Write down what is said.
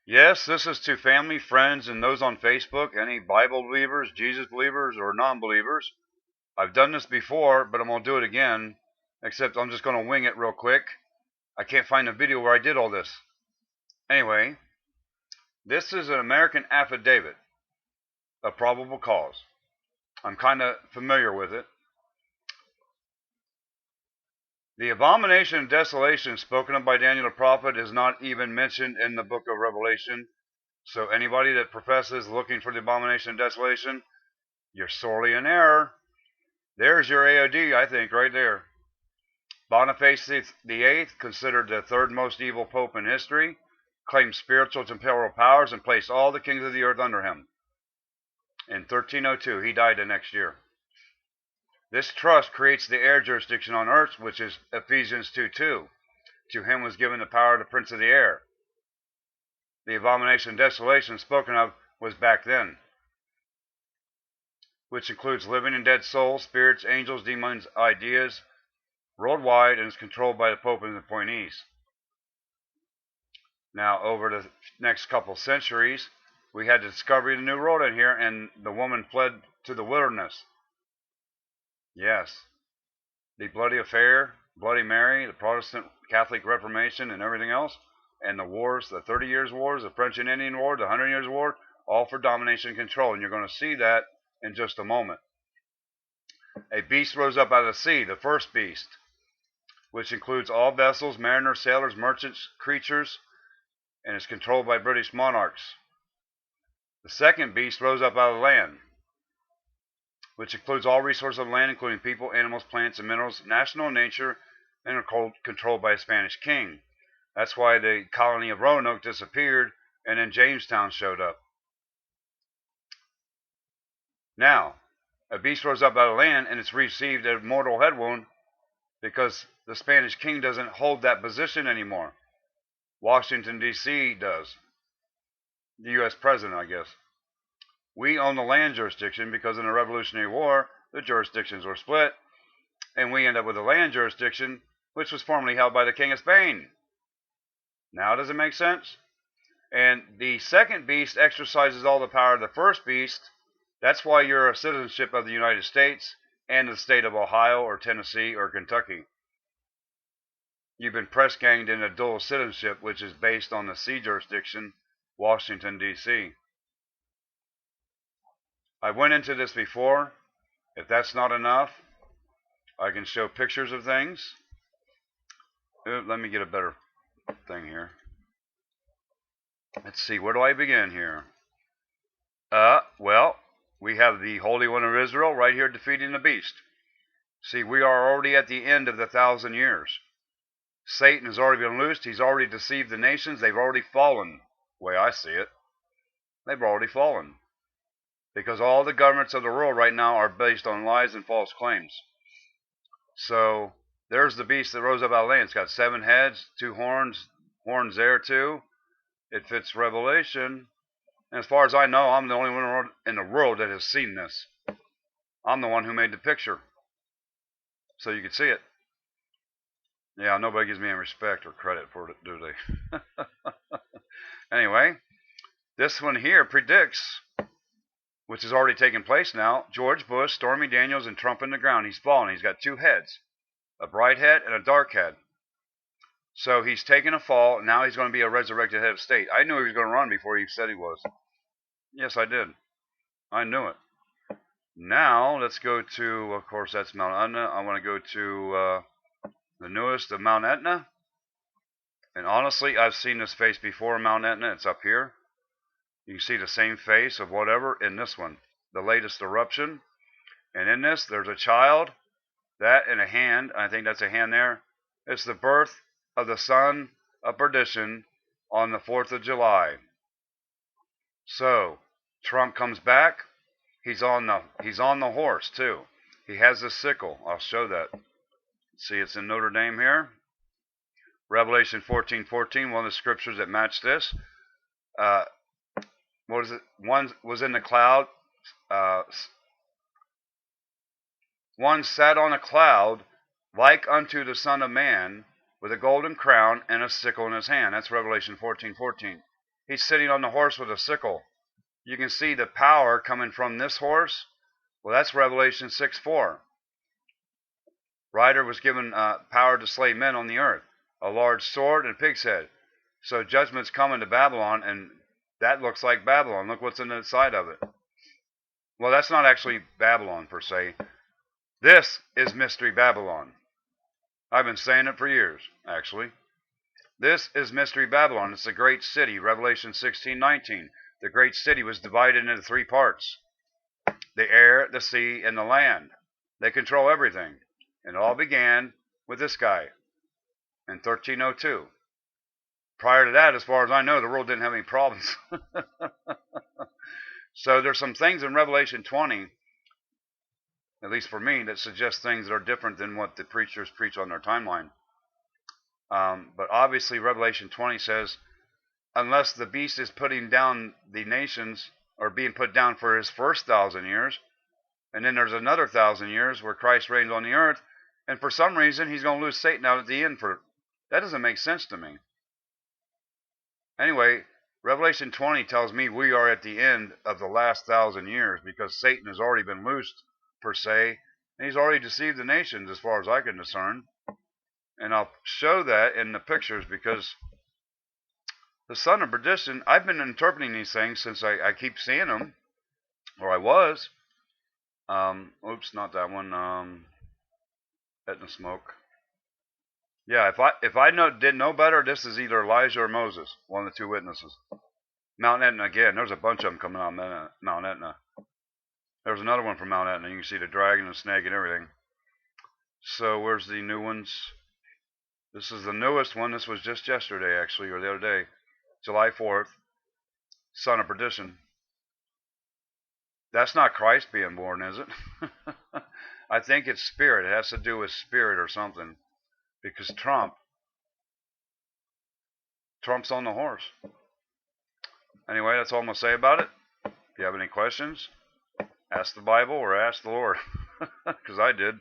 Yes, this is to family, friends, and those on Facebook, any Bible believers, Jesus believers, or non-believers. I've done this before, but I'm going to do it again, except I'm just going to wing it real quick. I can't find a video where I did all this. Anyway, this is an American affidavit of probable cause. I'm kind of familiar with it. The abomination and desolation spoken of by Daniel the prophet is not even mentioned in the book of Revelation. So anybody that professes looking for the abomination and desolation, you're sorely in error. There's your AOD, I think, right there. Boniface VIII, considered the third most evil pope in history, claimed spiritual temporal powers and placed all the kings of the earth under him. In 1302, he died the next year. This trust creates the air jurisdiction on earth, which is Ephesians 2:2. To him was given the power of the prince of the air. The abomination and desolation spoken of was back then, which includes living and dead souls, spirits, angels, demons, ideas, worldwide, and is controlled by the Pope and the appointees. Now, over the next couple centuries, we had the discovery of the New World in here, and the woman fled to the wilderness. Yes. The Bloody Affair, Bloody Mary, the Protestant Catholic Reformation, and everything else, and the wars, the 30 Years' Wars, the French and Indian War, the 100 Years' War, all for domination and control, and you're going to see that in just a moment. A beast rose up out of the sea, the first beast, which includes all vessels, mariners, sailors, merchants, creatures, and is controlled by British monarchs. The second beast rose up out of the land, which includes all resources of land, including people, animals, plants, and minerals, national in nature, and are controlled by a Spanish king. That's why the colony of Roanoke disappeared, and then Jamestown showed up. Now, a beast rose up out of the land, and it's received a mortal head wound because the Spanish king doesn't hold that position anymore. Washington, D.C. does. The U.S. president, I guess. We own the land jurisdiction because in the Revolutionary War, the jurisdictions were split, and we end up with the land jurisdiction, which was formerly held by the King of Spain. Now does it make sense? And the second beast exercises all the power of the first beast. That's why you're a citizenship of the United States and the state of Ohio or Tennessee or Kentucky. You've been press ganged into dual citizenship, which is based on the sea jurisdiction, Washington, D.C. I went into this before. If that's not enough, I can show pictures of things. Let me get a better thing here. Let's see, where do I begin here? Well, we have the Holy One of Israel right here defeating the beast. See, we are already at the end of the 1,000 years. Satan has already been loosed. He's already deceived the nations. They've already fallen, the way I see it. They've already fallen. Because all the governments of the world right now are based on lies and false claims. So, there's the beast that rose up out of the land. It's got 7 heads, 2 horns, horns there too. It fits Revelation. And as far as I know, I'm the only one in the world that has seen this. I'm the one who made the picture. So you can see it. Yeah, nobody gives me any respect or credit for it, do they? Anyway, this one here predicts, which has already taken place now, George Bush, Stormy Daniels, and Trump in the ground. He's fallen. He's got 2 heads, a bright head and a dark head. So he's taken a fall, and now he's going to be a resurrected head of state. I knew he was going to run before he said he was. Yes, I did. I knew it. Now, let's go to, of course, that's Mount Etna. I want to go to the newest of Mount Etna. And honestly, I've seen this face before in Mount Etna. It's up here. You can see the same face of whatever in this one, the latest eruption. And in this, there's a child, that and a hand. I think that's a hand there. It's the birth of the son of Perdition on the 4th of July. So, Trump comes back. He's on the horse too. He has a sickle. I'll show that. See, it's in Notre Dame here. Revelation 14:14, one of the scriptures that match this. What is it? One was in the cloud. One sat on a cloud like unto the Son of Man with a golden crown and a sickle in his hand. That's Revelation 14:14. he's sitting on the horse with a sickle. You can see the power coming from this horse. Well, that's Revelation 6:4. Rider was given power to slay men on the earth, a large sword and a pig's head. So judgment's coming to Babylon, and that looks like Babylon. Look what's in the side of it. Well, that's not actually Babylon per se. This is Mystery Babylon. I've been saying it for years, actually. This is Mystery Babylon. It's a great city, Revelation 16:19. The great city was divided into 3 parts. The air, the sea, and the land. They control everything. And it all began with this guy in 1302. Prior to that, as far as I know, the world didn't have any problems. So there's some things in Revelation 20, at least for me, that suggest things that are different than what the preachers preach on their timeline. But obviously Revelation 20 says, unless the beast is putting down the nations, or being put down for his first 1,000 years, and then there's another 1,000 years where Christ reigns on the earth, and for some reason he's going to lose Satan out at the end. That doesn't make sense to me. Anyway, Revelation 20 tells me we are at the end of the last 1,000 years, because Satan has already been loosed, per se, and he's already deceived the nations as far as I can discern. And I'll show that in the pictures, because the son of perdition, I've been interpreting these things since I keep seeing them, or I was. Oops, not that one. Etna smoke. Yeah, if I didn't know better, this is either Elijah or Moses, one of the 2 witnesses. Mount Etna again. There's a bunch of them coming out of Mount Etna. There's another one from Mount Etna. You can see the dragon and snake and everything. So where's the new ones? This is the newest one. This was just yesterday, actually, or the other day. July 4th. Son of perdition. That's not Christ being born, is it? I think it's spirit. It has to do with spirit or something. Because Trump's on the horse. Anyway, that's all I'm going to say about it. If you have any questions, ask the Bible or ask the Lord. Because I did.